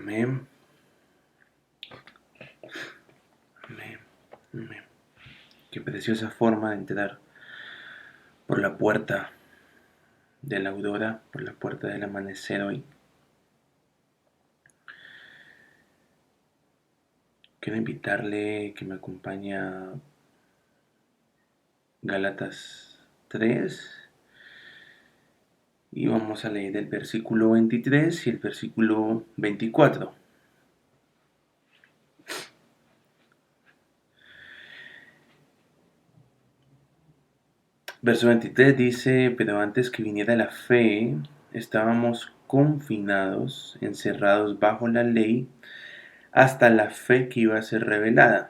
Amén, amén, amén. Qué preciosa forma de entrar por la puerta de la aurora, por la puerta del amanecer hoy. Quiero invitarle que me acompañe a Gálatas 3 y vamos a leer el versículo 23 y el versículo 24. Verso 23 dice: pero antes que viniera la fe, estábamos confinados, encerrados bajo la ley, hasta la fe que iba a ser revelada.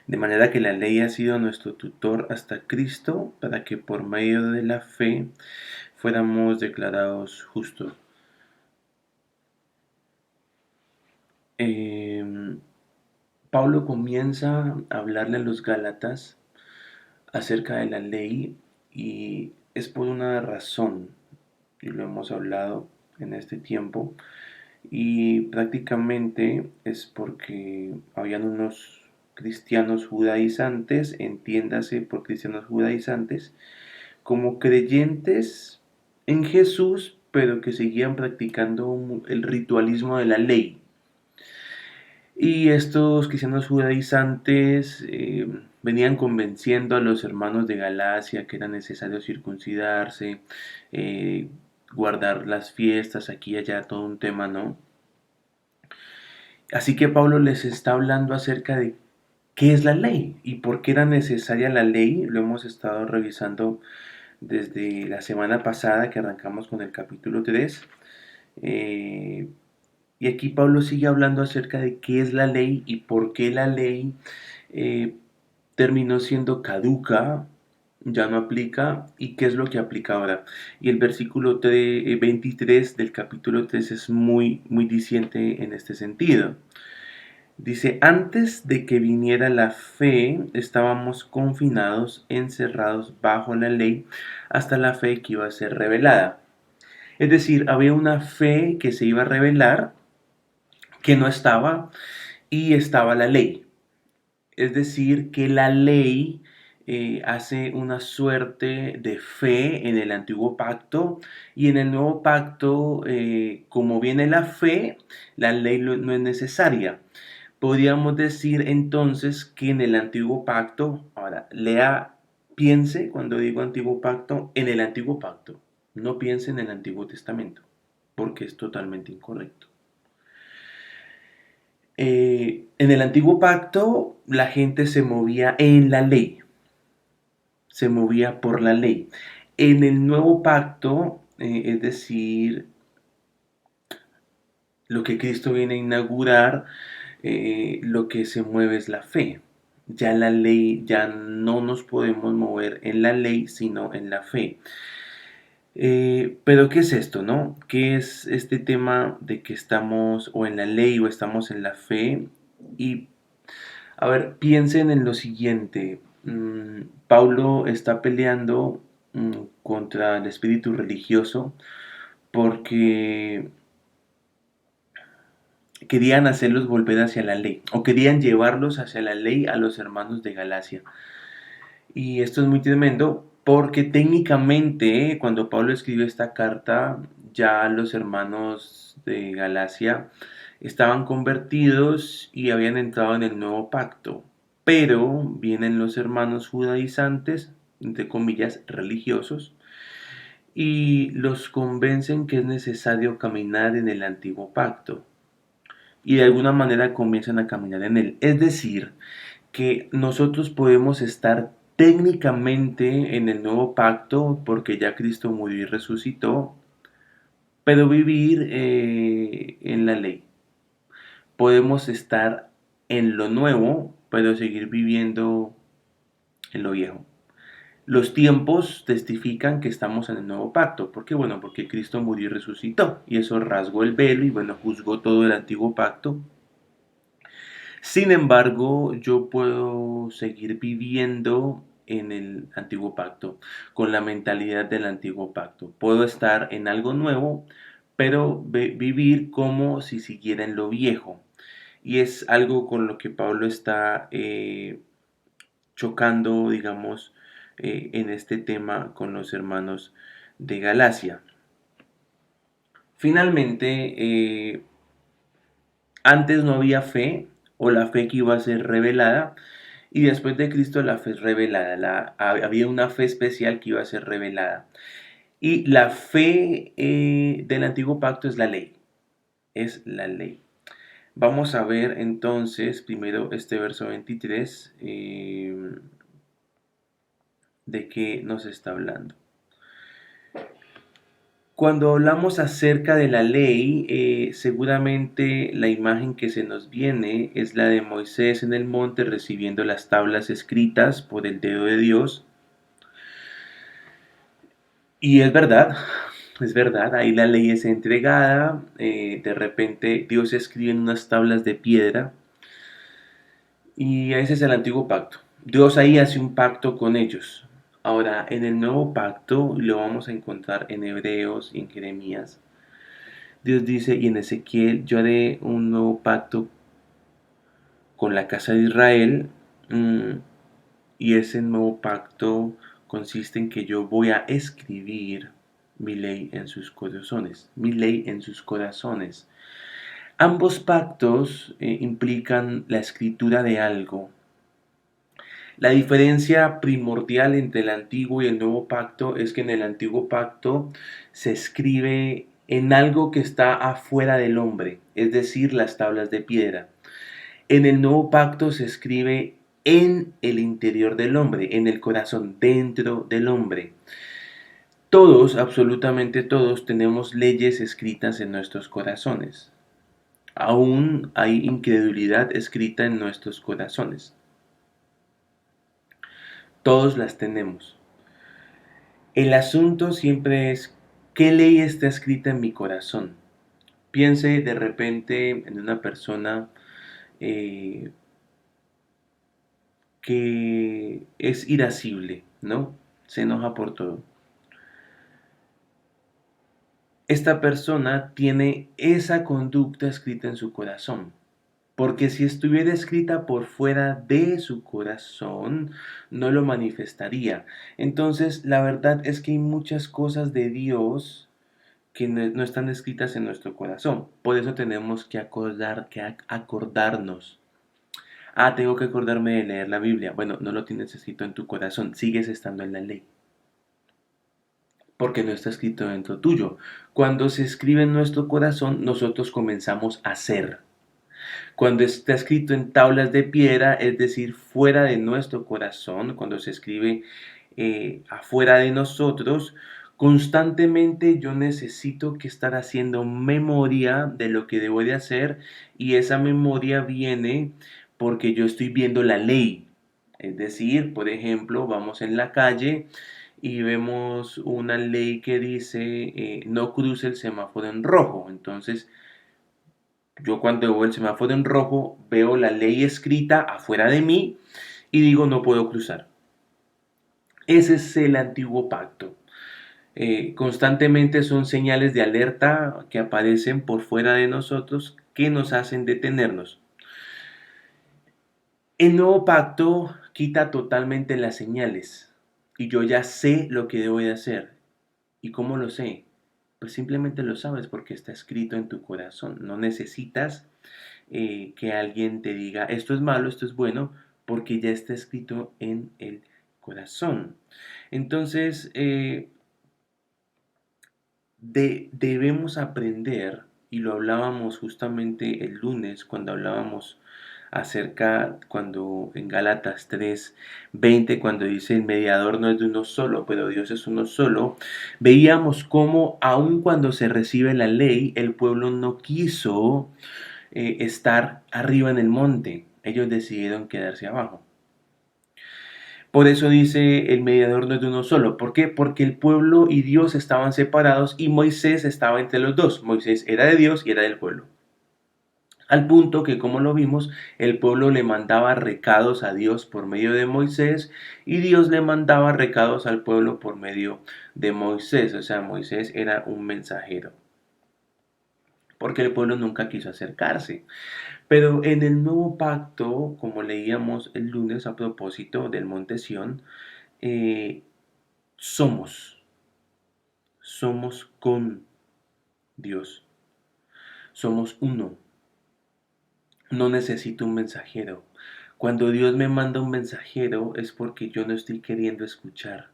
De manera que la ley ha sido nuestro tutor hasta Cristo, para que por medio de la fe fuéramos declarados justos. Eh, Pablo comienza a hablarle a los Gálatas acerca de la ley y es por una razón, y lo hemos hablado en este tiempo, y prácticamente es porque habían unos cristianos judaizantes, entiéndase por cristianos judaizantes, como creyentes en Jesús, pero que seguían practicando el ritualismo de la ley. Y estos cristianos judaizantes venían convenciendo a los hermanos de Galacia que era necesario circuncidarse, eh, guardar las fiestas, aquí y allá, todo un tema, ¿no? Así que Pablo les está hablando acerca de qué es la ley y por qué era necesaria la ley. Lo hemos estado revisando desde la semana pasada que arrancamos con el capítulo 3. Eh, y aquí Pablo sigue hablando acerca de qué es la ley y por qué la ley eh, terminó siendo caduca, ya no aplica, y qué es lo que aplica ahora. Y el versículo 23 del capítulo 3 es muy diciente en este sentido. Dice: antes de que viniera la fe, estábamos confinados, encerrados bajo la ley, hasta la fe que iba a ser revelada. Es decir, había una fe que se iba a revelar, que no estaba, y estaba la ley. Es decir, que la ley hace una suerte de fe en el antiguo pacto, y en el nuevo pacto, como viene la fe, la ley no es necesaria. Podríamos decir entonces que en el antiguo pacto, ahora piense cuando digo antiguo pacto, en el antiguo pacto, no piense en el Antiguo Testamento, porque es totalmente incorrecto. En el antiguo pacto la gente se movía en la ley, se movía por la ley. En el nuevo pacto, es decir, lo que Cristo viene a inaugurar, lo que se mueve es la fe. Ya la ley, ya no nos podemos mover en la ley, sino en la fe. Pero ¿qué es esto, no? ¿Qué es este tema de que estamos o en la ley o estamos en la fe? Y a ver, piensen en lo siguiente. Paulo está peleando contra el espíritu religioso porque querían hacerlos volver hacia la ley o querían llevarlos hacia la ley a los hermanos de Galacia. Y esto es muy tremendo porque técnicamente cuando Pablo escribió esta carta, ya los hermanos de Galacia estaban convertidos y habían entrado en el nuevo pacto. Pero vienen los hermanos judaizantes, entre comillas, religiosos, y los convencen que es necesario caminar en el antiguo pacto. Y de alguna manera comienzan a caminar en él. Es decir, que nosotros podemos estar técnicamente en el nuevo pacto porque ya Cristo murió y resucitó, pero vivir en la ley. Podemos estar en lo nuevo, pero seguir viviendo en lo viejo. Los tiempos testifican que estamos en el nuevo pacto. ¿Por qué? Bueno, porque Cristo murió y resucitó. Y eso rasgó el velo y bueno, juzgó todo el antiguo pacto. Sin embargo, yo puedo seguir viviendo en el antiguo pacto, con la mentalidad del antiguo pacto. Puedo estar en algo nuevo, pero vivir como si siguiera en lo viejo. Y es algo con lo que Pablo está chocando, digamos, en este tema con los hermanos de Galacia. Finalmente, antes no había fe, o la fe que iba a ser revelada, y después de Cristo la fe es revelada. Había una fe especial que iba a ser revelada. Y la fe del antiguo pacto es la ley. Es la ley. Vamos a ver entonces primero este verso 23, de qué nos está hablando. Cuando hablamos acerca de la ley, seguramente la imagen que se nos viene es la de Moisés en el monte recibiendo las tablas escritas por el dedo de Dios. Y es verdad, ahí la ley es entregada, de repente Dios escribe en unas tablas de piedra y ese es el antiguo pacto. Dios ahí hace un pacto con ellos. Ahora, en el nuevo pacto, lo vamos a encontrar en Hebreos y en Jeremías. Dios dice, y en Ezequiel, yo haré un nuevo pacto con la casa de Israel, y ese nuevo pacto consiste en que yo voy a escribir mi ley en sus corazones, mi ley en sus corazones. Ambos pactos implican la escritura de algo. La diferencia primordial entre el antiguo y el nuevo pacto es que en el antiguo pacto se escribe en algo que está afuera del hombre, es decir, las tablas de piedra. En el nuevo pacto se escribe en el interior del hombre, en el corazón, dentro del hombre. Todos, absolutamente todos, tenemos leyes escritas en nuestros corazones. Aún hay incredulidad escrita en nuestros corazones. Todos las tenemos. El asunto siempre es, ¿qué ley está escrita en mi corazón? Piense de repente en una persona eh, que es irascible, ¿no? Se enoja por todo. Esta persona tiene esa conducta escrita en su corazón. Porque si estuviera escrita por fuera de su corazón, no lo manifestaría. Entonces, la verdad es que hay muchas cosas de Dios que no están escritas en nuestro corazón. Por eso tenemos que acordarnos. Ah, tengo que acordarme de leer la Biblia. Bueno, no lo tienes escrito en tu corazón, sigues estando en la ley. Porque no está escrito dentro tuyo. Cuando se escribe en nuestro corazón, nosotros comenzamos a ser. Cuando está escrito en tablas de piedra, es decir, fuera de nuestro corazón, cuando se escribe afuera de nosotros, constantemente yo necesito que estar haciendo memoria de lo que debo de hacer y esa memoria viene porque yo estoy viendo la ley. Es decir, por ejemplo, vamos en la calle y vemos una ley que dice no cruce el semáforo en rojo. Entonces, yo cuando veo el semáforo en rojo, veo la ley escrita afuera de mí y digo no puedo cruzar. Ese es el antiguo pacto. Constantemente son señales de alerta que aparecen por fuera de nosotros que nos hacen detenernos. El nuevo pacto quita totalmente las señales y yo ya sé lo que debo de hacer. ¿Y cómo lo sé? Pues simplemente lo sabes porque está escrito en tu corazón. No necesitas que alguien te diga esto es malo, esto es bueno, porque ya está escrito en el corazón. Entonces, debemos aprender, y lo hablábamos justamente el lunes cuando hablábamos acerca, cuando en Gálatas 3:20, cuando dice el mediador no es de uno solo, pero Dios es uno solo, veíamos cómo aun cuando se recibe la ley, el pueblo no quiso estar arriba en el monte. Ellos decidieron quedarse abajo. Por eso dice el mediador no es de uno solo. ¿Por qué? Porque el pueblo y Dios estaban separados y Moisés estaba entre los dos. Moisés era de Dios y era del pueblo. Al punto que, como lo vimos, el pueblo le mandaba recados a Dios por medio de Moisés y Dios le mandaba recados al pueblo por medio de Moisés. O sea, Moisés era un mensajero. porque el pueblo nunca quiso acercarse. Pero en el nuevo pacto, como leíamos el lunes a propósito del monte Sión, eh, somos, somos con Dios, somos uno. No necesito un mensajero. Cuando Dios me manda un mensajero es porque yo no estoy queriendo escuchar.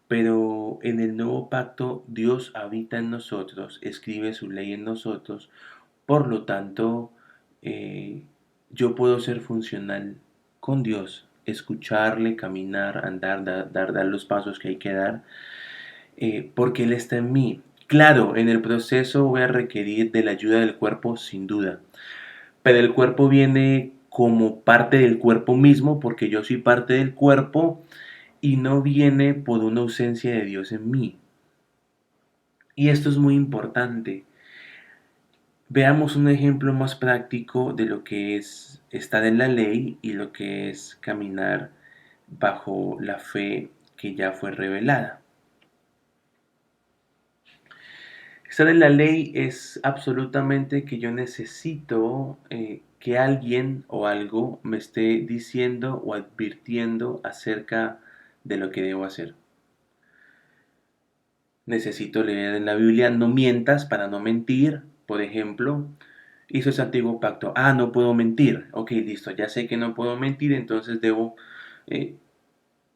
Pero en el nuevo pacto Dios habita en nosotros, escribe su ley en nosotros, por lo tanto eh, yo puedo ser funcional con Dios, escucharle, caminar, andar, dar los pasos que hay que dar, porque Él está en mí. Claro, en el proceso voy a requerir de la ayuda del cuerpo, sin duda, pero el cuerpo viene como parte del cuerpo mismo, porque yo soy parte del cuerpo y no viene por una ausencia de Dios en mí. Y esto es muy importante. Veamos un ejemplo más práctico de lo que es estar en la ley y lo que es caminar bajo la fe que ya fue revelada. Estar en la ley es absolutamente que yo necesito que alguien o algo me esté diciendo o advirtiendo acerca de lo que debo hacer. Necesito leer en la Biblia, no mientas para no mentir, por ejemplo. Hizo ese antiguo pacto. Ah, no puedo mentir. Ok, listo, ya sé que no puedo mentir, entonces debo eh,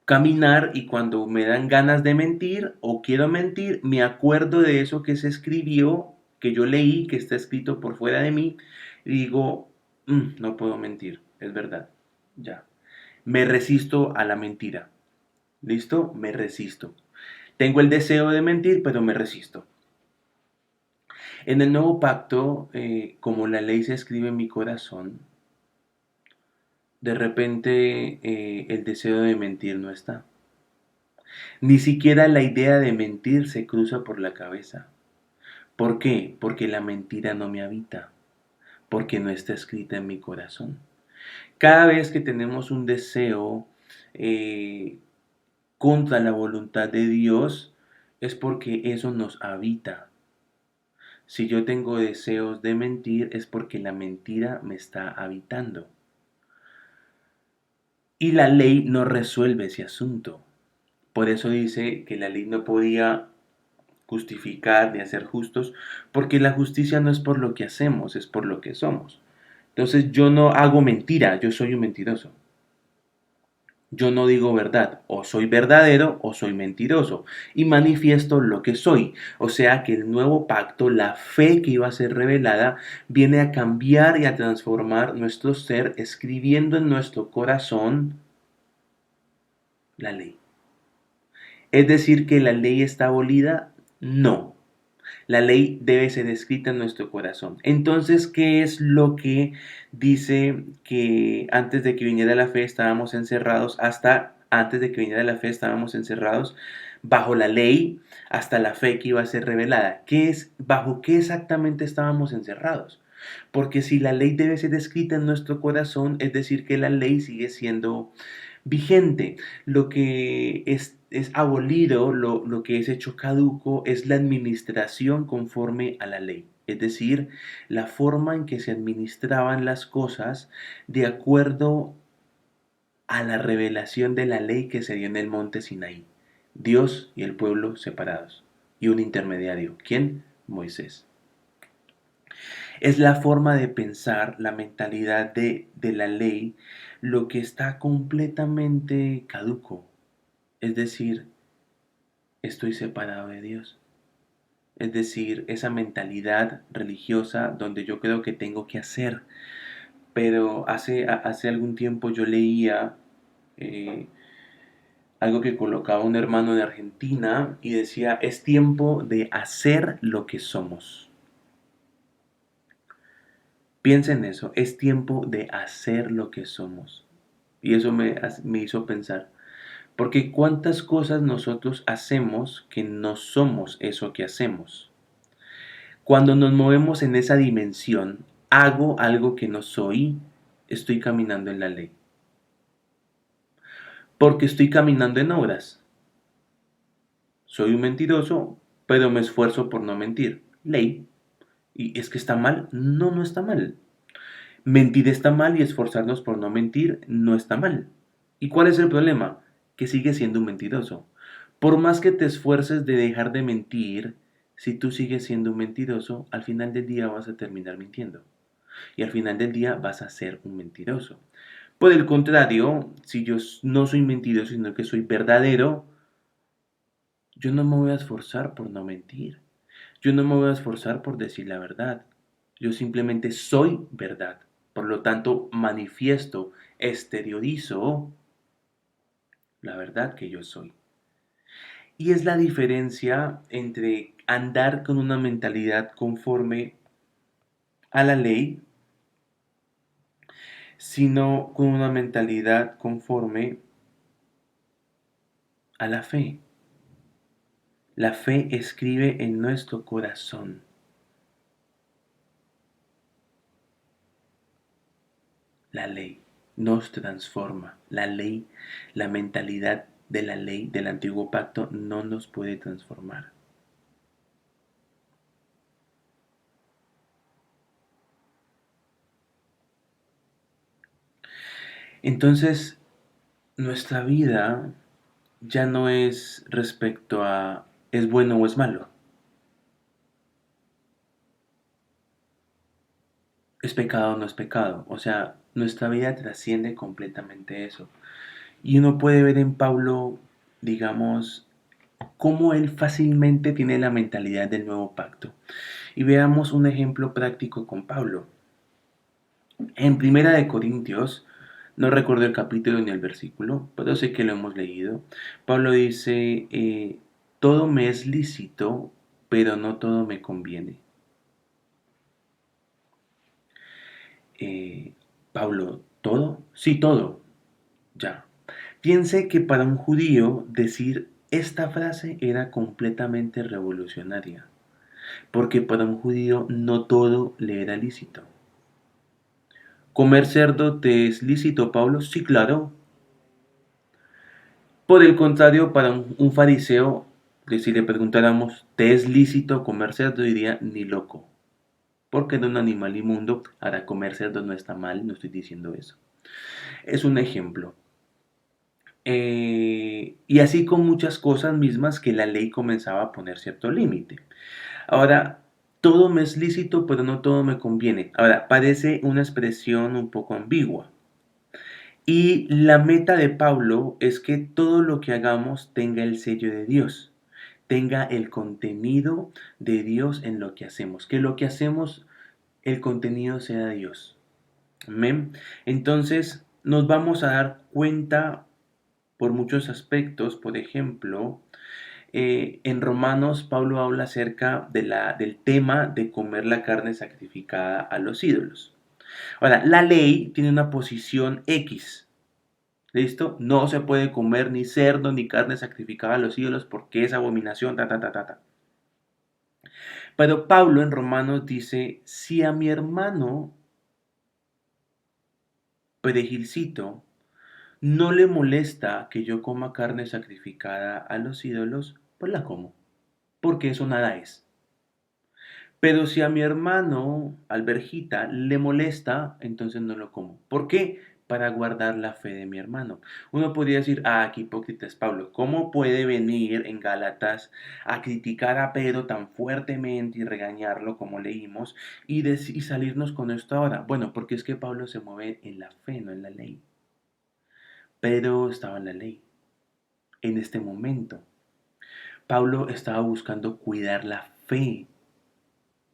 caminar y cuando me dan ganas de mentir o quiero mentir, me acuerdo de eso que se escribió, que yo leí, que está escrito por fuera de mí, y digo, no puedo mentir, es verdad, ya. Me resisto a la mentira. ¿Listo? Me resisto. Tengo el deseo de mentir, pero me resisto. En el nuevo pacto, como la ley se escribe en mi corazón, de repente el deseo de mentir no está. Ni siquiera la idea de mentir se cruza por la cabeza. ¿Por qué? Porque la mentira no me habita, porque no está escrita en mi corazón. Cada vez que tenemos un deseo eh, contra la voluntad de Dios, es porque eso nos habita. Si yo tengo deseos de mentir, es porque la mentira me está habitando. Y la ley no resuelve ese asunto. Por eso dice que la ley no podía justificar ni hacer justos, porque la justicia no es por lo que hacemos, es por lo que somos. Entonces yo no hago mentira, yo soy un mentiroso. Yo no digo verdad, o soy verdadero o soy mentiroso, y manifiesto lo que soy. O sea que el nuevo pacto, la fe que iba a ser revelada, viene a cambiar y a transformar nuestro ser, escribiendo en nuestro corazón la ley. ¿Es decir que la ley está abolida? No. La ley debe ser escrita en nuestro corazón. Entonces, ¿qué es lo que dice que antes de que viniera la fe estábamos encerrados, hasta antes de que viniera la fe estábamos encerrados bajo la ley, hasta la fe que iba a ser revelada? ¿Qué es, bajo qué exactamente estábamos encerrados? Porque si la ley debe ser escrita en nuestro corazón, es decir, que la ley sigue siendo vigente. Lo que es abolido, lo que es hecho caduco, es la administración conforme a la ley. Es decir, la forma en que se administraban las cosas de acuerdo a la revelación de la ley que se dio en el monte Sinaí. Dios y el pueblo separados. Y un intermediario. ¿Quién? Moisés. Es la forma de pensar, la mentalidad de la ley, lo que está completamente caduco. Es decir, estoy separado de Dios. Es decir, esa mentalidad religiosa donde yo creo que tengo que hacer. Pero hace algún tiempo yo leía eh, algo que colocaba un hermano de Argentina y decía, es tiempo de hacer lo que somos. Piensa en eso, es tiempo de hacer lo que somos. Y eso me hizo pensar, porque cuántas cosas nosotros hacemos que no somos eso que hacemos. Cuando nos movemos en esa dimensión, hago algo que no soy, estoy caminando en la ley. Porque estoy caminando en obras. Soy un mentiroso, pero me esfuerzo por no mentir. Ley. ¿Y es que está mal? No, no está mal. Mentir está mal y esforzarnos por no mentir no está mal. ¿Y cuál es el problema? Que sigues siendo un mentiroso. Por más que te esfuerces de dejar de mentir, si tú sigues siendo un mentiroso, al final del día vas a terminar mintiendo. Y al final del día vas a ser un mentiroso. Por el contrario, si yo no soy mentiroso, sino que soy verdadero, yo no me voy a esforzar por no mentir. Yo no me voy a esforzar por decir la verdad. Yo simplemente soy verdad. Por lo tanto, manifiesto, exteriorizo la verdad que yo soy. Y es la diferencia entre andar con una mentalidad conforme a la ley, sino con una mentalidad conforme a la fe. La fe escribe en nuestro corazón. La ley nos transforma. La ley, la mentalidad de la ley del antiguo pacto no nos puede transformar. Entonces, nuestra vida ya no es respecto a es bueno o es malo. Es pecado o no es pecado. O sea, nuestra vida trasciende completamente eso. Y uno puede ver en Pablo, digamos, cómo él fácilmente tiene la mentalidad del nuevo pacto. Y veamos un ejemplo práctico con Pablo. En Primera de Corintios, no recuerdo el capítulo ni el versículo, pero sé que lo hemos leído. Pablo dice, todo me es lícito, pero no todo me conviene. Eh, Pablo, ¿todo? Sí, todo. Ya. Piense que para un judío decir esta frase era completamente revolucionaria, porque para un judío no todo le era lícito. ¿Comer cerdo te es lícito, Pablo? Sí, claro. Por el contrario, para un fariseo, que si le preguntáramos, ¿te es lícito comer cerdo? Diría, ni loco. Porque de un animal inmundo, ahora comer cerdo no está mal, no estoy diciendo eso. Es un ejemplo. Y así con muchas cosas mismas que la ley comenzaba a poner cierto límite. Ahora, todo me es lícito, pero no todo me conviene. Ahora, parece una expresión un poco ambigua. Y la meta de Pablo es que todo lo que hagamos tenga el sello de Dios, tenga el contenido de Dios en lo que hacemos, que lo que hacemos, el contenido sea Dios. Amén. Entonces, nos vamos a dar cuenta por muchos aspectos. Por ejemplo, en Romanos, Pablo habla acerca del tema de comer la carne sacrificada a los ídolos. Ahora, la ley tiene una posición X. ¿Listo? No se puede comer ni cerdo ni carne sacrificada a los ídolos porque es abominación, ta, ta, ta, ta, ta. Pero Pablo en Romanos dice, si a mi hermano Perejilcito no le molesta que yo coma carne sacrificada a los ídolos, pues la como, porque eso nada es. Pero si a mi hermano Alberjita le molesta, entonces no lo como. ¿Por qué? Para guardar la fe de mi hermano. Uno podría decir, ah, qué hipócrita es Pablo. ¿Cómo puede venir en Gálatas a criticar a Pedro tan fuertemente y regañarlo como leímos y salirnos con esto ahora? Bueno, porque es que Pablo se mueve en la fe, no en la ley. Pedro estaba en la ley en este momento. Pablo estaba buscando cuidar la fe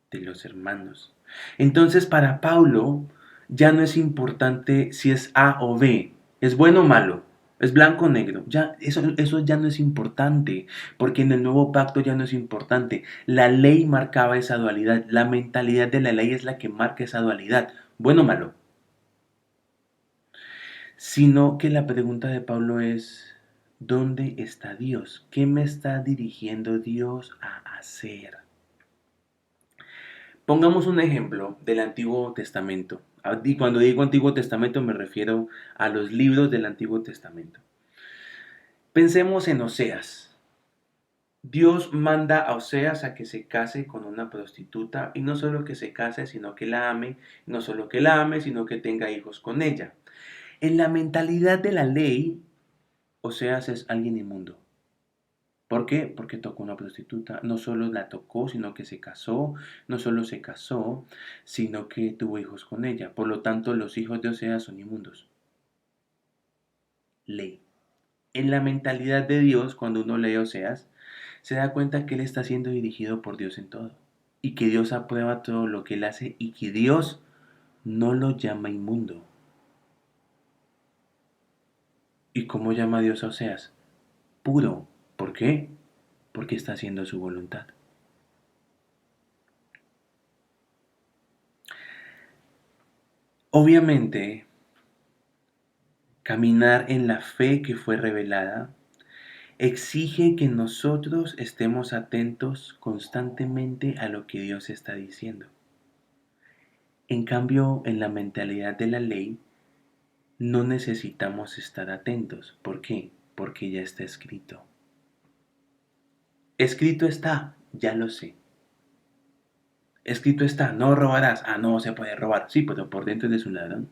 de los hermanos. Entonces, para Pablo ya no es importante si es A o B, es bueno o malo, es blanco o negro. Ya eso ya no es importante, porque en el nuevo pacto ya no es importante. La ley marcaba esa dualidad, la mentalidad de la ley es la que marca esa dualidad, bueno o malo. Sino que la pregunta de Pablo es, ¿dónde está Dios? ¿Qué me está dirigiendo Dios a hacer? Pongamos un ejemplo del Antiguo Testamento. Y cuando digo Antiguo Testamento me refiero a los libros del Antiguo Testamento. Pensemos en Oseas. Dios manda a Oseas a que se case con una prostituta y no solo que se case, sino que la ame, no solo que la ame, sino que tenga hijos con ella. En la mentalidad de la ley, Oseas es alguien inmundo. ¿Por qué? Porque tocó una prostituta. No solo la tocó, sino que se casó. No solo se casó, sino que tuvo hijos con ella. Por lo tanto, los hijos de Oseas son inmundos. Ley. En la mentalidad de Dios, cuando uno lee Oseas, se da cuenta que él está siendo dirigido por Dios en todo. Y que Dios aprueba todo lo que él hace y que Dios no lo llama inmundo. ¿Y cómo llama Dios a Oseas? Puro. ¿Por qué? Porque está haciendo su voluntad. Obviamente, caminar en la fe que fue revelada exige que nosotros estemos atentos constantemente a lo que Dios está diciendo. En cambio, en la mentalidad de la ley, no necesitamos estar atentos. ¿Por qué? Porque ya está escrito. Escrito está, ya lo sé. Escrito está, no robarás. Ah, no se puede robar. Sí, pero por dentro eres un ladrón.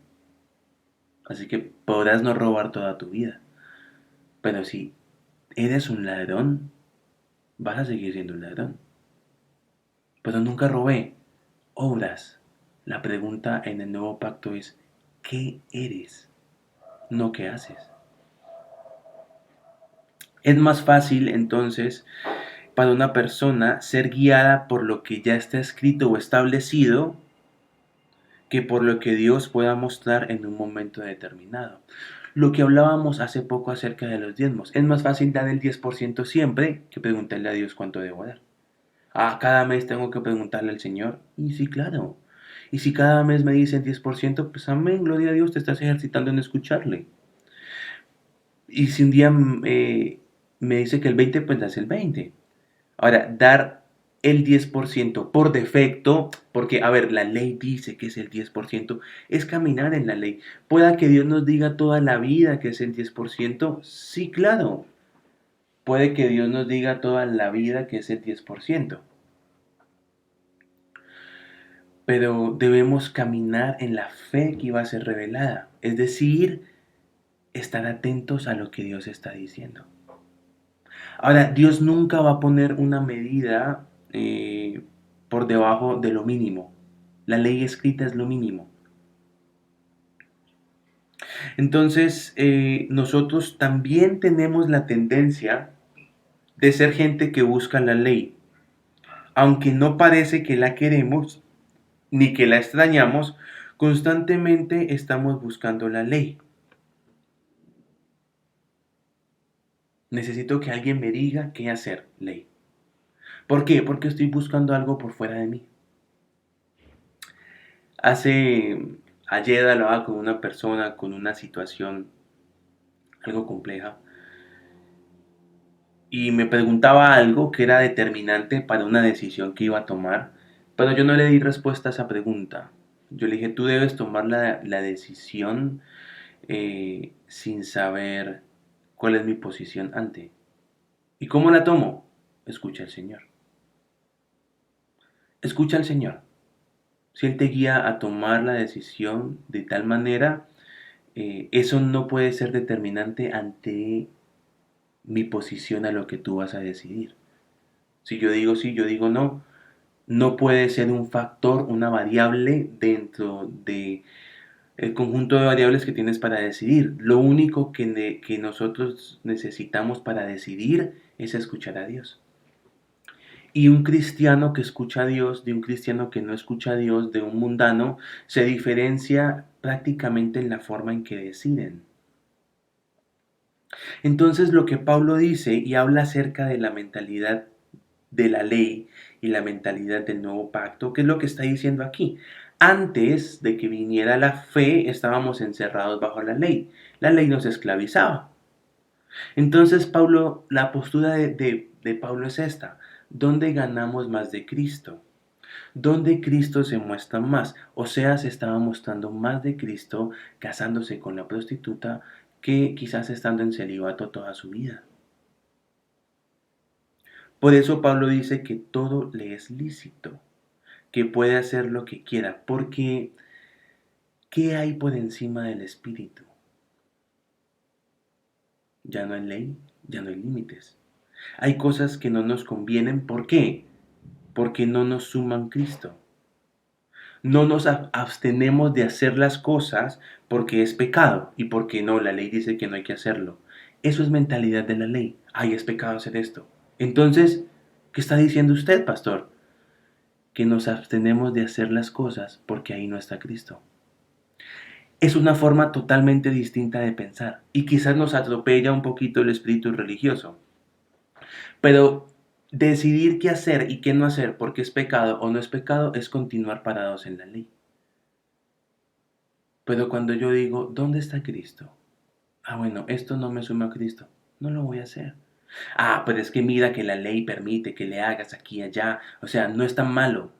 Así que podrás no robar toda tu vida. Pero si eres un ladrón, vas a seguir siendo un ladrón. Pero nunca robé. Obras. La pregunta en el nuevo pacto es, ¿qué eres? No qué haces. Es más fácil entonces para una persona ser guiada por lo que ya está escrito o establecido que por lo que Dios pueda mostrar en un momento determinado. Lo que hablábamos hace poco acerca de los diezmos. Es más fácil dar el 10% siempre que preguntarle a Dios cuánto debo dar. Ah, cada mes tengo que preguntarle al Señor. Y sí, claro. Y si cada mes me dice el 10%, pues amén, gloria a Dios, te estás ejercitando en escucharle. Y si un día me dice que el 20, pues das el 20. Ahora, dar el 10% por defecto, porque, a ver, la ley dice que es el 10%, es caminar en la ley. ¿Pueda que Dios nos diga toda la vida que es el 10%? Sí, claro. Puede que Dios nos diga toda la vida que es el 10%. Pero debemos caminar en la fe que iba a ser revelada. Es decir, estar atentos a lo que Dios está diciendo. Ahora, Dios nunca va a poner una medida por debajo de lo mínimo. La ley escrita es lo mínimo. Entonces, nosotros también tenemos la tendencia de ser gente que busca la ley. Aunque no parece que la queremos ni que la extrañamos, constantemente estamos buscando la ley. Necesito que alguien me diga qué hacer, ley. ¿Por qué? Porque estoy buscando algo por fuera de mí. Ayer hablaba con una persona con una situación algo compleja y me preguntaba algo que era determinante para una decisión que iba a tomar, pero yo no le di respuesta a esa pregunta. Yo le dije, tú debes tomar la decisión sin saber cuál es mi posición ante. ¿Y cómo la tomo? Escucha al Señor. Escucha al Señor. Si Él te guía a tomar la decisión de tal manera, eso no puede ser determinante ante mi posición a lo que tú vas a decidir. Si yo digo sí, yo digo no, no puede ser un factor, una variable dentro de el conjunto de variables que tienes para decidir. Lo único que nosotros necesitamos para decidir es escuchar a Dios. Y un cristiano que escucha a Dios de un cristiano que no escucha a Dios, de un mundano, se diferencia prácticamente en la forma en que deciden. Entonces lo que Pablo dice y habla acerca de la mentalidad de la ley y la mentalidad del nuevo pacto, ¿qué es lo que está diciendo aquí? Antes de que viniera la fe estábamos encerrados bajo la ley. La ley nos esclavizaba. Entonces Pablo, la postura de Pablo es esta. ¿Dónde ganamos más de Cristo? ¿Dónde Cristo se muestra más? O sea, se estaba mostrando más de Cristo casándose con la prostituta que quizás estando en celibato toda su vida. Por eso Pablo dice que todo le es lícito, que puede hacer lo que quiera, porque ¿qué hay por encima del espíritu? Ya no hay ley, ya no hay límites. Hay cosas que no nos convienen, ¿por qué? Porque no nos suman Cristo. No nos abstenemos de hacer las cosas porque es pecado y porque no, la ley dice que no hay que hacerlo. Eso es mentalidad de la ley. Ay, es pecado hacer esto. Entonces, ¿qué está diciendo usted, pastor? Que nos abstenemos de hacer las cosas porque ahí no está Cristo. Es una forma totalmente distinta de pensar y quizás nos atropella un poquito el espíritu religioso. Pero decidir qué hacer y qué no hacer porque es pecado o no es pecado es continuar parados en la ley. Pero cuando yo digo, ¿dónde está Cristo? Ah, bueno, esto no me suma a Cristo. No lo voy a hacer. Ah, pero es que mira que la ley permite que le hagas aquí y allá. O sea, no es tan malo.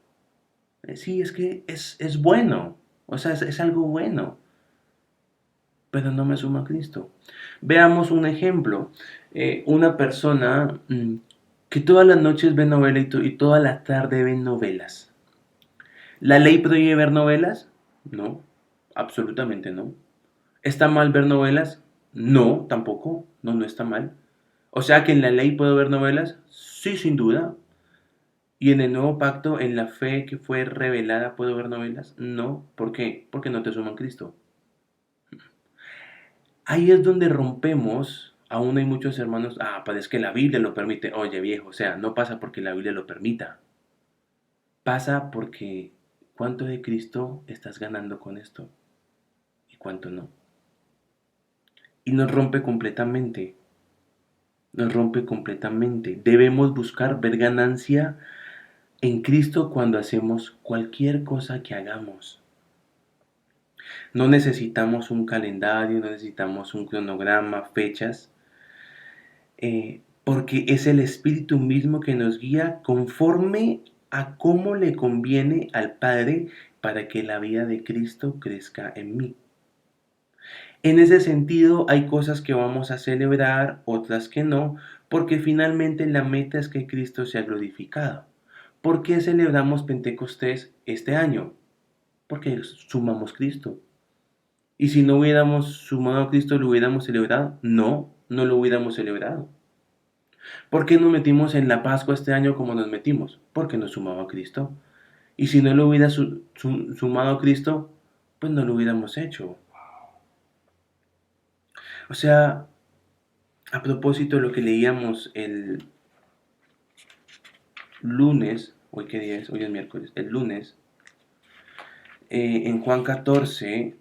Sí, es que es bueno. O sea, es algo bueno. Pero no me suma a Cristo. Veamos un ejemplo. Una persona que todas las noches ve novelas y toda la tarde ve novelas. ¿La ley prohíbe ver novelas? No, absolutamente no. ¿Está mal ver novelas? No, tampoco. No, no está mal. O sea que en la ley puedo ver novelas. Sí, sin duda. ¿Y en el nuevo pacto, en la fe que fue revelada, puedo ver novelas? No. ¿Por qué? Porque no te suman Cristo. Ahí es donde rompemos. Aún hay muchos hermanos. Ah, pues es que la Biblia lo permite. Oye, viejo, o sea, no pasa porque la Biblia lo permita. Pasa porque cuánto de Cristo estás ganando con esto y cuánto no. Y nos rompe completamente. Nos rompe completamente. Debemos buscar ver ganancia en Cristo cuando hacemos cualquier cosa que hagamos. No necesitamos un calendario, no necesitamos un cronograma, fechas, porque es el Espíritu mismo que nos guía conforme a cómo le conviene al Padre para que la vida de Cristo crezca en mí. En ese sentido, hay cosas que vamos a celebrar, otras que no, porque finalmente la meta es que Cristo sea glorificado. ¿Por qué celebramos Pentecostés este año? Porque sumamos Cristo. ¿Y si no hubiéramos sumado a Cristo, lo hubiéramos celebrado? No, no lo hubiéramos celebrado. ¿Por qué nos metimos en la Pascua este año como nos metimos? Porque nos sumaba a Cristo. Y si no lo hubiera sumado a Cristo, pues no lo hubiéramos hecho. O sea, a propósito de lo que leíamos el lunes, hoy qué día es, hoy es miércoles, el lunes, en Juan 14,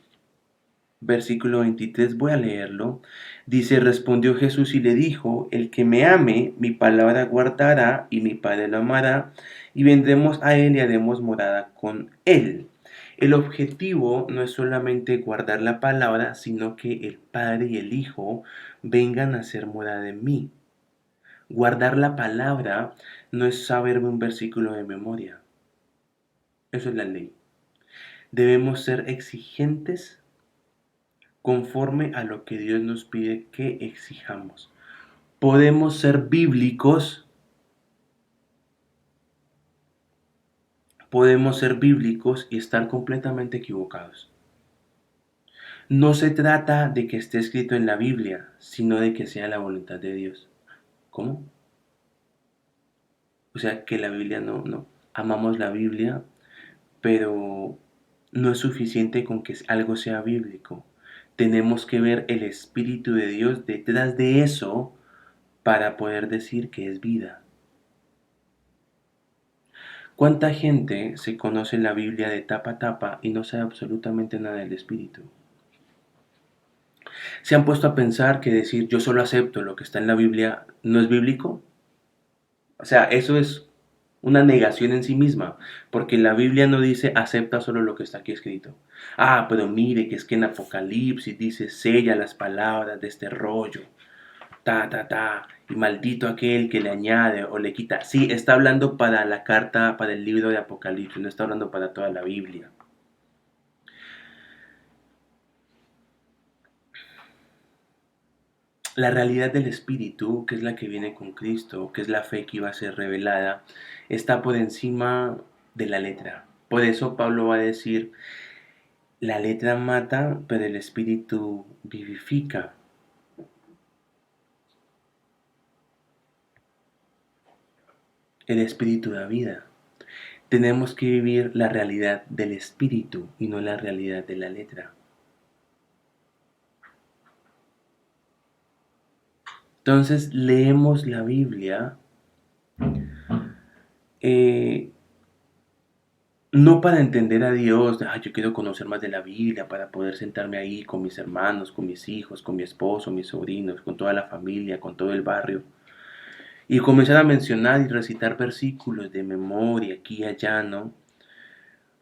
versículo 23, voy a leerlo. Dice, respondió Jesús y le dijo, el que me ame, mi palabra guardará y mi Padre lo amará y vendremos a él y haremos morada con él. El objetivo no es solamente guardar la palabra, sino que el Padre y el Hijo vengan a ser morada en mí. Guardar la palabra no es saberme un versículo de memoria. Eso es la ley. Debemos ser exigentes conforme a lo que Dios nos pide que exijamos. Podemos podemos ser bíblicos y estar completamente equivocados. No se trata de que esté escrito en la Biblia, sino de que sea la voluntad de Dios. ¿Cómo? O sea, que la Biblia no. Amamos la Biblia, pero no es suficiente con que algo sea bíblico. Tenemos que ver el Espíritu de Dios detrás de eso para poder decir que es vida. ¿Cuánta gente se conoce la Biblia de tapa a tapa y no sabe absolutamente nada del Espíritu? ¿Se han puesto a pensar que decir yo solo acepto lo que está en la Biblia no es bíblico? O sea, eso es una negación en sí misma, porque la Biblia no dice acepta solo lo que está aquí escrito. Ah, pero mire que es que en Apocalipsis dice sella las palabras de este rollo, y maldito aquel que le añade o le quita. Sí, está hablando para la carta, para el libro de Apocalipsis, no está hablando para toda la Biblia. La realidad del Espíritu, que es la que viene con Cristo, que es la fe que iba a ser revelada, está por encima de la letra. Por eso Pablo va a decir, la letra mata, pero el Espíritu vivifica. El Espíritu da vida. Tenemos que vivir la realidad del Espíritu y no la realidad de la letra. Entonces leemos la Biblia eh, no para entender a Dios, yo quiero conocer más de la Biblia para poder sentarme ahí con mis hermanos, con mis hijos, con mi esposo, mis sobrinos, con toda la familia, con todo el barrio, y comenzar a mencionar y recitar versículos de memoria aquí y allá, ¿no?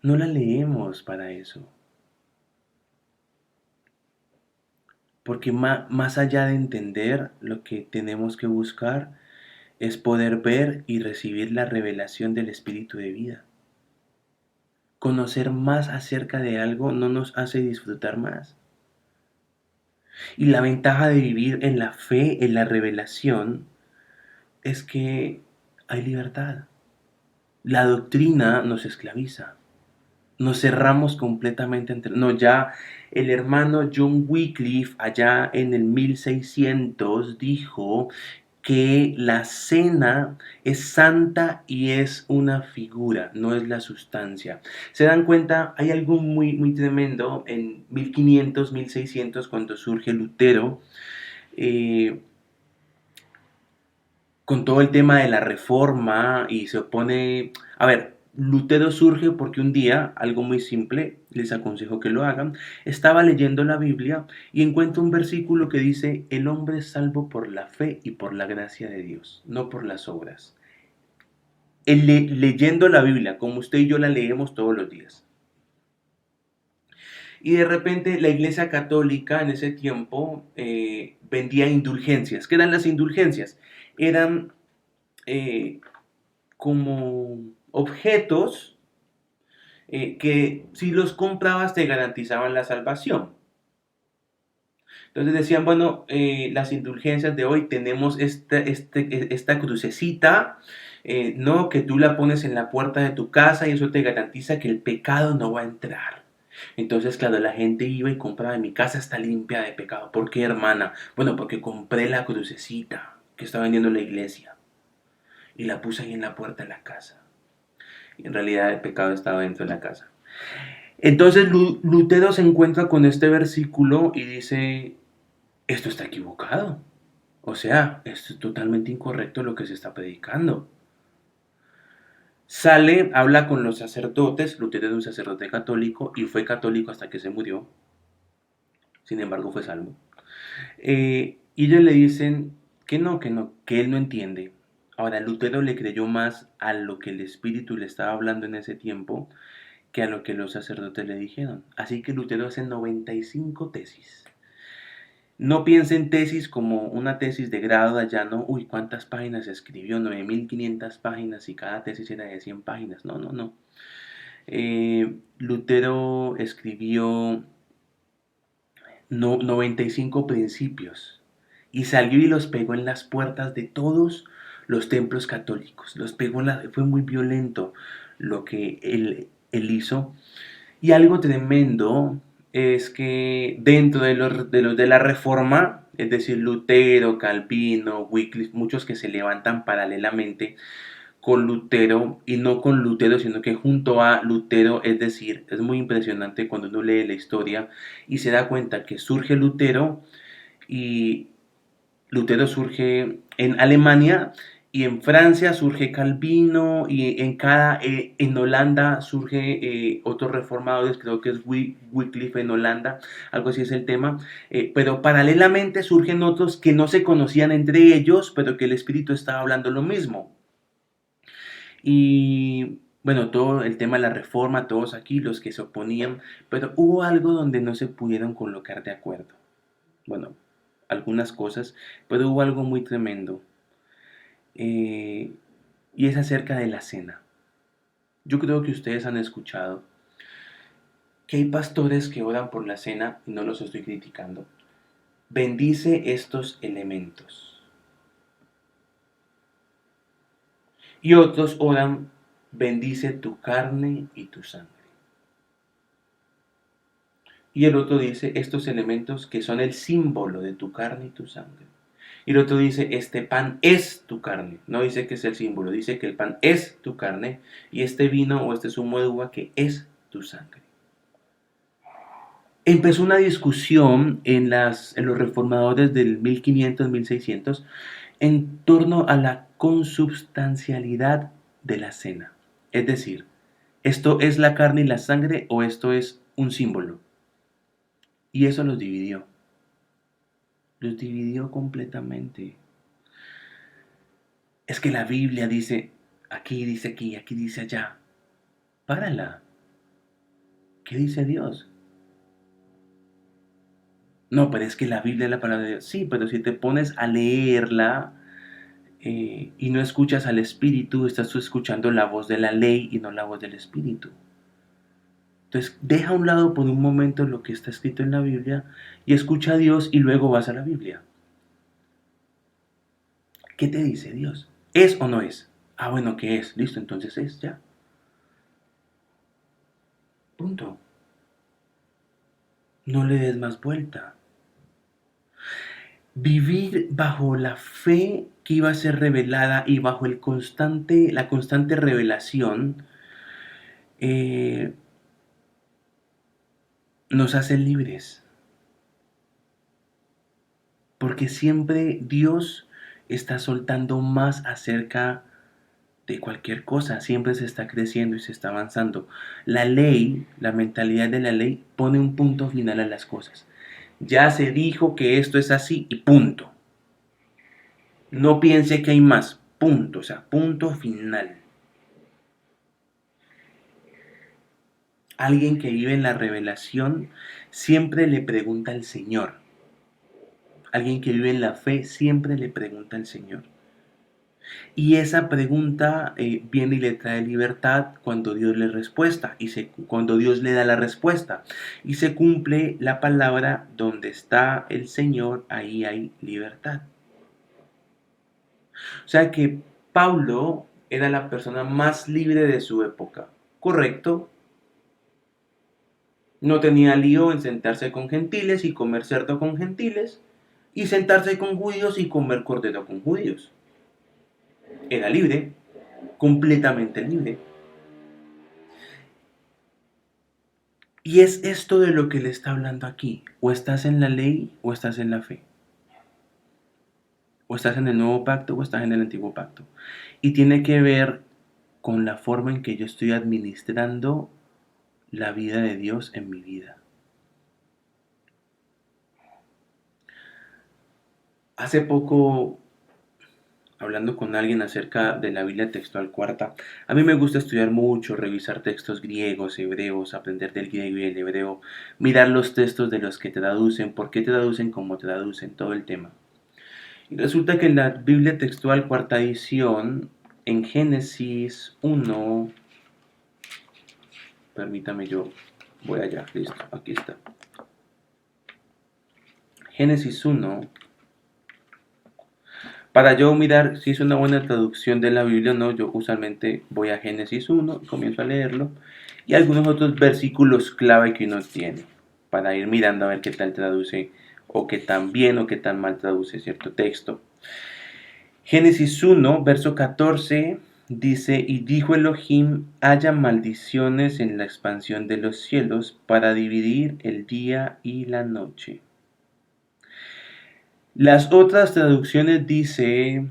No la leemos para eso, porque más allá de entender, lo que tenemos que buscar es poder ver y recibir la revelación del Espíritu de vida. Conocer más acerca de algo no nos hace disfrutar más. Y la ventaja de vivir en la fe, en la revelación, es que hay libertad. La doctrina nos esclaviza. Nos cerramos completamente entre... No, ya el hermano John Wycliffe allá en el 1600 dijo que la cena es santa y es una figura, no es la sustancia. ¿Se dan cuenta? Hay algo muy tremendo en 1500, 1600 cuando surge Lutero. eh, con todo el tema de la reforma y se opone... A ver, Lutero surge porque un día, algo muy simple, les aconsejo que lo hagan, estaba leyendo la Biblia y encuentro un versículo que dice, el hombre es salvo por la fe y por la gracia de Dios, no por las obras. Leyendo la Biblia, como usted y yo la leemos todos los días. Y de repente la Iglesia Católica en ese tiempo vendía indulgencias. ¿Qué eran las indulgencias? Eran como objetos que si los comprabas te garantizaban la salvación. Entonces decían, bueno, las indulgencias de hoy tenemos esta crucecita, no, que tú la pones en la puerta de tu casa y eso te garantiza que el pecado no va a entrar. Entonces, claro, la gente iba y compraba, mi casa está limpia de pecado. ¿Por qué, hermana? Bueno, porque compré la crucecita que está vendiendo la iglesia y la puse ahí en la puerta de la casa. Y en realidad el pecado estaba dentro de la casa. Entonces Lutero se encuentra con este versículo y dice, esto está equivocado. O sea, esto es totalmente incorrecto lo que se está predicando. Sale, habla con los sacerdotes, Lutero era un sacerdote católico y fue católico hasta que se murió. Sin embargo, fue salvo. Y ellos le dicen que él no entiende. Ahora, Lutero le creyó más a lo que el Espíritu le estaba hablando en ese tiempo que a lo que los sacerdotes le dijeron. Así que Lutero hace 95 tesis. No piense en tesis como una tesis de grado allá, no, uy, ¿cuántas páginas escribió? 9500 páginas y cada tesis era de 100 páginas. No, no, no. Lutero escribió 95 principios y salió y los pegó en las puertas de todos los templos católicos. Los pegó fue muy violento lo que él hizo. Y algo tremendo es que dentro de los de la Reforma, es decir, Lutero, Calvino, Wycliffe, muchos que se levantan paralelamente con Lutero y no con Lutero, sino que junto a Lutero, es decir, es muy impresionante cuando uno lee la historia y se da cuenta que surge Lutero y Lutero surge en Alemania y en Francia surge Calvino y en Holanda surge otros reformadores, creo que es Wycliffe en Holanda, algo así es el tema, pero paralelamente surgen otros que no se conocían entre ellos, pero que el Espíritu estaba hablando lo mismo. Y bueno, todo el tema de la reforma, todos aquí, los que se oponían, pero hubo algo donde no se pudieron colocar de acuerdo. Bueno, algunas cosas, pero hubo algo muy tremendo. eh, y es acerca de la cena. Yo creo que ustedes han escuchado que hay pastores que oran por la cena, y no los estoy criticando, bendice estos elementos. Y otros oran, bendice tu carne y tu sangre. Y el otro dice, estos elementos que son el símbolo de tu carne y tu sangre. Y el otro dice, este pan es tu carne. No dice que es el símbolo, dice que el pan es tu carne y este vino o este zumo de uva que es tu sangre. Empezó una discusión en los reformadores del 1500-1600 en torno a la consubstancialidad de la cena. Es decir, ¿esto es la carne y la sangre o esto es un símbolo? Y eso los dividió. Los dividió completamente. Es que la Biblia dice aquí dice allá. Párala. ¿Qué dice Dios? No, pero es que la Biblia es la palabra de Dios. Sí, pero si te pones a leerla y no escuchas al Espíritu, estás tú escuchando la voz de la ley y no la voz del Espíritu. Entonces, deja a un lado por un momento lo que está escrito en la Biblia y escucha a Dios y luego vas a la Biblia. ¿Qué te dice Dios? ¿Es o no es? Ah, bueno, ¿qué es? Listo, entonces es ya. Punto. No le des más vuelta. Vivir bajo la fe que iba a ser revelada y bajo la constante revelación eh, nos hace libres. Porque siempre Dios está soltando más acerca de cualquier cosa, siempre se está creciendo y se está avanzando. La ley, la mentalidad de la ley, pone un punto final a las cosas. Ya se dijo que esto es así y punto. No piense que hay más, punto, o sea, punto final. Alguien que vive en la revelación siempre le pregunta al Señor. Alguien que vive en la fe siempre le pregunta al Señor. Y esa pregunta viene y le trae libertad cuando Dios le respuesta cuando Dios le da la respuesta. Y se cumple la palabra, donde está el Señor, ahí hay libertad. O sea que Pablo era la persona más libre de su época, ¿correcto? No tenía lío en sentarse con gentiles y comer cerdo con gentiles, y sentarse con judíos y comer cordero con judíos. Era libre, completamente libre. Y es esto de lo que le está hablando aquí. O estás en la ley o estás en la fe. O estás en el nuevo pacto o estás en el antiguo pacto. Y tiene que ver con la forma en que yo estoy administrando la vida de Dios en mi vida. Hace poco, hablando con alguien acerca de la Biblia textual cuarta, a mí me gusta estudiar mucho, revisar textos griegos, hebreos, aprender del griego y el hebreo, mirar los textos de los que te traducen, por qué te traducen, cómo te traducen, todo el tema. Y resulta que en la Biblia textual cuarta edición, en Génesis 1, permítame yo, voy allá, listo, aquí está. Génesis 1, para yo mirar si es una buena traducción de la Biblia o no, yo usualmente voy a Génesis 1 y comienzo a leerlo, y algunos otros versículos clave que uno tiene, para ir mirando a ver qué tal traduce, o qué tan bien o qué tan mal traduce cierto texto. Génesis 1, verso 14 dice, y dijo Elohim, haya maldiciones en la expansión de los cielos para dividir el día y la noche. Las otras traducciones dice,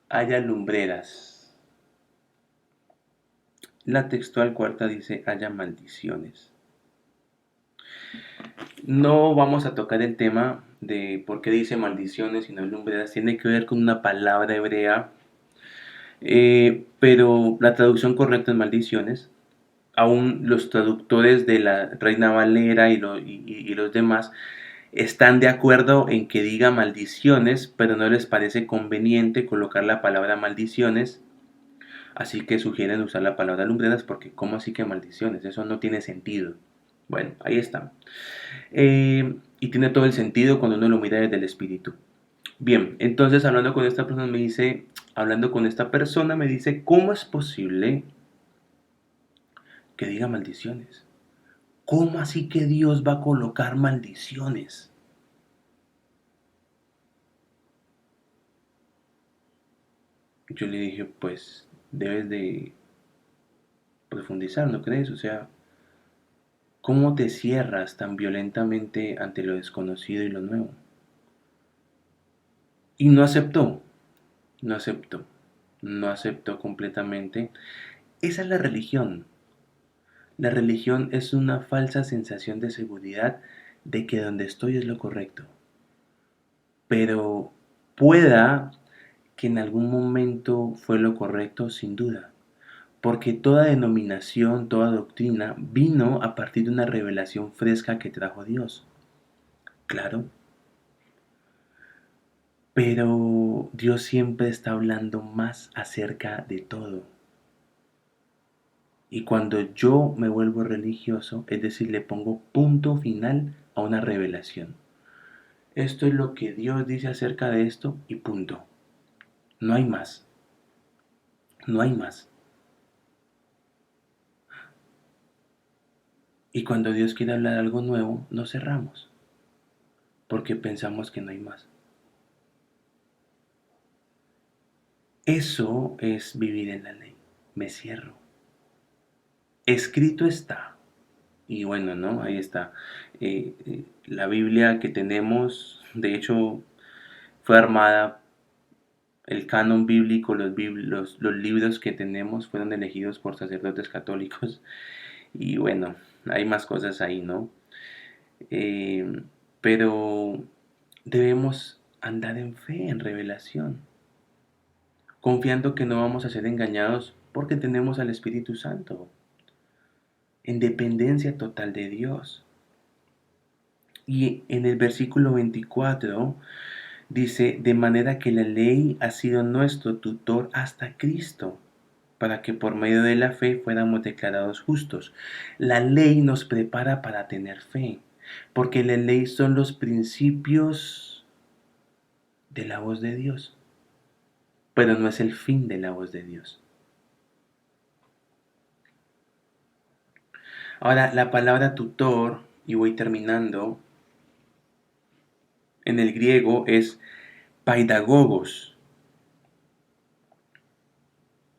haya lumbreras. La textual cuarta dice, haya maldiciones. No vamos a tocar el tema de por qué dice maldiciones y no lumbreras. Tiene que ver con una palabra hebrea, pero la traducción correcta es maldiciones. Aún los traductores de la Reina Valera y los demás están de acuerdo en que diga maldiciones, pero no les parece conveniente colocar la palabra maldiciones, así que sugieren usar la palabra lumbreras porque ¿cómo así que maldiciones? Eso no tiene sentido. Bueno, ahí está. Y tiene todo el sentido cuando uno lo mira desde el espíritu. Bien, entonces hablando con esta persona me dice, ¿cómo es posible que diga maldiciones? ¿Cómo así que Dios va a colocar maldiciones? Yo le dije, pues debes de profundizar, ¿no crees? O sea, ¿cómo te cierras tan violentamente ante lo desconocido y lo nuevo? Y no aceptó, no aceptó, no aceptó completamente. Esa es la religión. La religión es una falsa sensación de seguridad de que donde estoy es lo correcto. Pero pueda que en algún momento fue lo correcto sin duda. Porque toda denominación, toda doctrina vino a partir de una revelación fresca que trajo Dios. Claro, pero Dios siempre está hablando más acerca de todo. Y cuando yo me vuelvo religioso, es decir, le pongo punto final a una revelación. Esto es lo que Dios dice acerca de esto y punto. No hay más. No hay más. Y cuando Dios quiere hablar algo nuevo, nos cerramos. Porque pensamos que no hay más. Eso es vivir en la ley. Me cierro. Escrito está. Y bueno, ¿no? Ahí está. La Biblia que tenemos, de hecho, fue armada, el canon bíblico, los libros que tenemos fueron elegidos por sacerdotes católicos. Y bueno, hay más cosas ahí, ¿no? Eh, pero debemos andar en fe, en revelación, confiando que no vamos a ser engañados porque tenemos al Espíritu Santo, en dependencia total de Dios. Y en el versículo 24 dice, de manera que la ley ha sido nuestro tutor hasta Cristo, para que por medio de la fe fuéramos declarados justos. La ley nos prepara para tener fe, porque la ley son los principios de la voz de Dios, pero no es el fin de la voz de Dios. Ahora, la palabra tutor, y voy terminando, en el griego es paidagogos,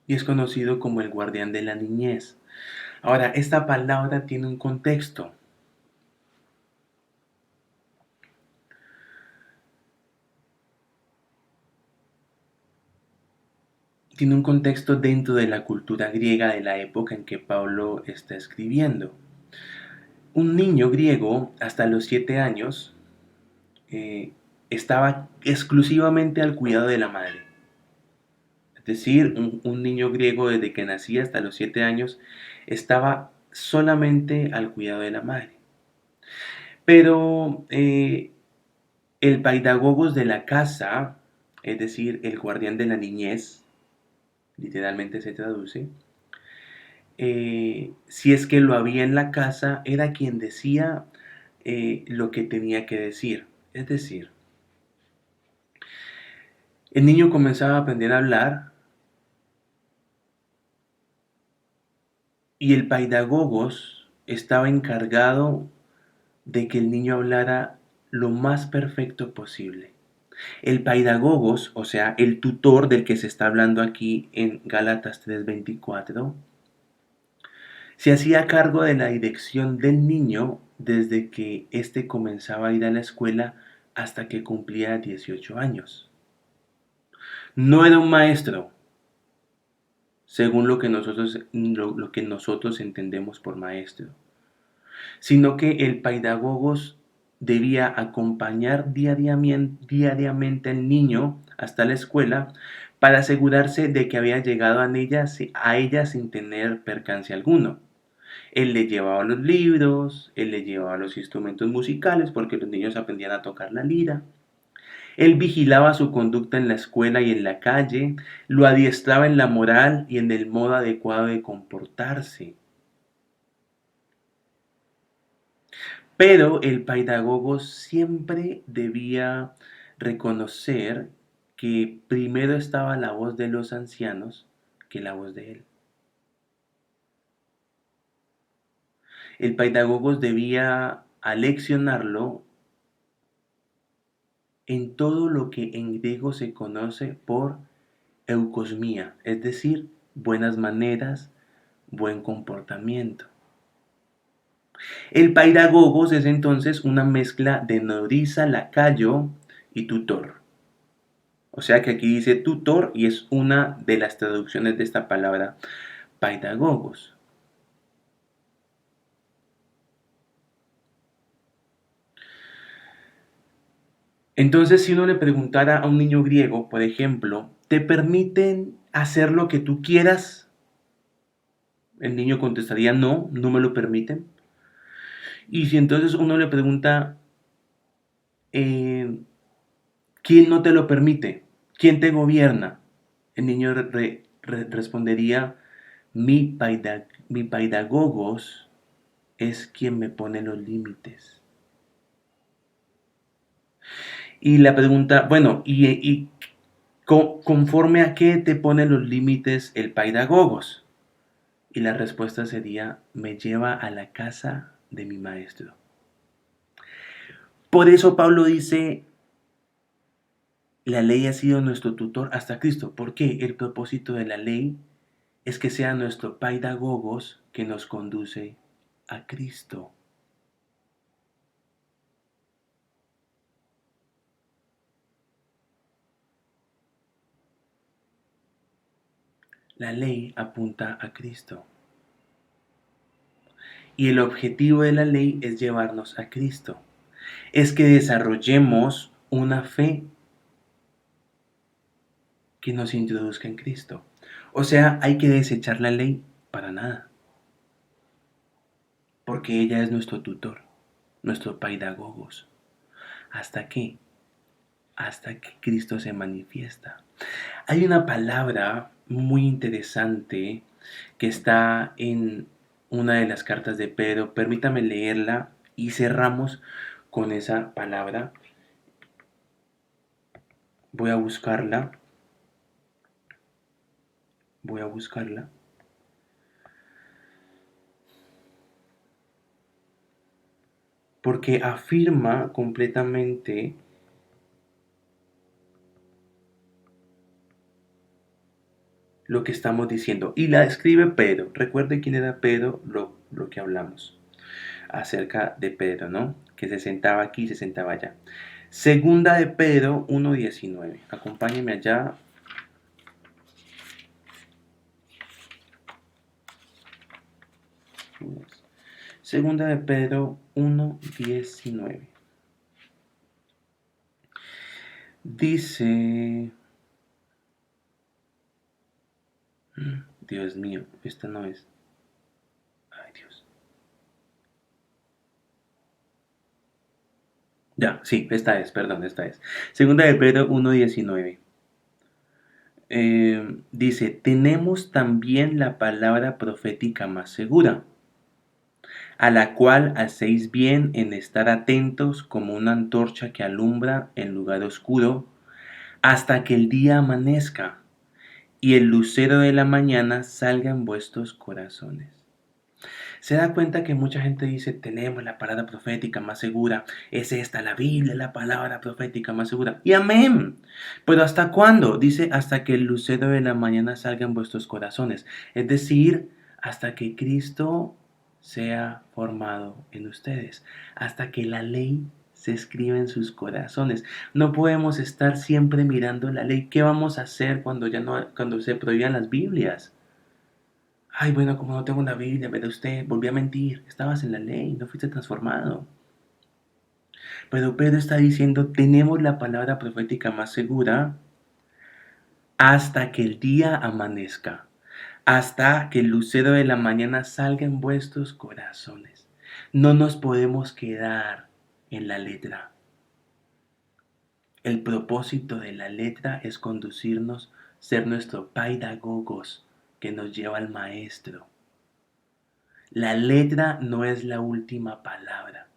y es conocido como el guardián de la niñez. Ahora, esta palabra tiene un contexto. Tiene un contexto dentro de la cultura griega de la época en que Pablo está escribiendo. Un niño griego hasta los 7 años eh, estaba exclusivamente al cuidado de la madre. Es decir, un niño griego desde que nacía hasta los 7 años estaba solamente al cuidado de la madre. Pero el paidagogos de la casa, es decir, el guardián de la niñez, literalmente se traduce, si es que lo había en la casa, era quien decía lo que tenía que decir. Es decir, el niño comenzaba a aprender a hablar y el paidagogos estaba encargado de que el niño hablara lo más perfecto posible. El paidagogos, o sea, el tutor del que se está hablando aquí en Gálatas 3:24, se hacía cargo de la dirección del niño desde que éste comenzaba a ir a la escuela hasta que cumplía 18 años. No era un maestro, según lo que nosotros entendemos por maestro, sino que el pedagogos debía acompañar diariamente al niño hasta la escuela para asegurarse de que había llegado a ella sin tener percance alguno. Él le llevaba los libros, él le llevaba los instrumentos musicales porque los niños aprendían a tocar la lira. Él vigilaba su conducta en la escuela y en la calle, lo adiestraba en la moral y en el modo adecuado de comportarse. Pero el pedagogo siempre debía reconocer que primero estaba la voz de los ancianos que la voz de él. El pedagogo debía aleccionarlo en todo lo que en griego se conoce por eucosmía, es decir, buenas maneras, buen comportamiento. El paidagogos es entonces una mezcla de nodriza, lacayo y tutor. O sea que aquí dice tutor y es una de las traducciones de esta palabra paidagogos. Entonces, si uno le preguntara a un niño griego, por ejemplo, ¿te permiten hacer lo que tú quieras? El niño contestaría, no, no me lo permiten. Y si entonces uno le pregunta, eh, ¿quién no te lo permite? ¿Quién te gobierna? El niño respondería, mi paidagogos es quien me pone los límites. Y la pregunta, bueno, ¿y conforme a qué te pone los límites el paidagogos? Y la respuesta sería, me lleva a la casa de mi maestro. Por eso Pablo dice, la ley ha sido nuestro tutor hasta Cristo. ¿Por qué? El propósito de la ley es que sea nuestro paidagogos que nos conduce a Cristo. La ley apunta a Cristo. Y el objetivo de la ley es llevarnos a Cristo. Es que desarrollemos una fe que nos introduzca en Cristo. O sea, hay que desechar la ley para nada. Porque ella es nuestro tutor, nuestro paidagogos. ¿Hasta qué? Hasta que Cristo se manifiesta. Hay una palabra muy interesante que está en una de las cartas de Pedro. Permítame leerla y cerramos con esa palabra. Voy a buscarla. Voy a buscarla. Porque afirma completamente lo que estamos diciendo. Y la escribe Pedro. Recuerden quién era Pedro, lo que hablamos acerca de Pedro, ¿no? Que se sentaba aquí, se sentaba allá. Segunda de Pedro 1:19. Acompáñenme allá. Segunda de Pedro 1:19. Dice, Dios mío, esta no es. Ay, Dios. Ya, sí, esta es, perdón, esta es. Segunda de Pedro 1:19. Dice, tenemos también la palabra profética más segura, a la cual hacéis bien en estar atentos como una antorcha que alumbra en lugar oscuro, hasta que el día amanezca y el lucero de la mañana salga en vuestros corazones. Se da cuenta que mucha gente dice, tenemos la palabra profética más segura, es esta, la Biblia, la palabra profética más segura. Y amén. Pero ¿hasta cuándo? Dice, hasta que el lucero de la mañana salga en vuestros corazones. Es decir, hasta que Cristo sea formado en ustedes, hasta que la ley se escriba en sus corazones. No podemos estar siempre mirando la ley. ¿Qué vamos a hacer cuando ya no, cuando se prohíban las Biblias? Ay, bueno, como no tengo una Biblia, pero usted volvió a mentir. Estabas en la ley, no fuiste transformado. Pero Pedro está diciendo, tenemos la palabra profética más segura hasta que el día amanezca, hasta que el lucero de la mañana salga en vuestros corazones. No nos podemos quedar en la letra. El propósito de la letra es conducirnos, ser nuestro paidagogos que nos lleva al maestro. La letra no es la última palabra.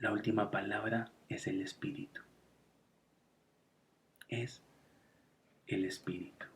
La última palabra es el Espíritu. Es el Espíritu.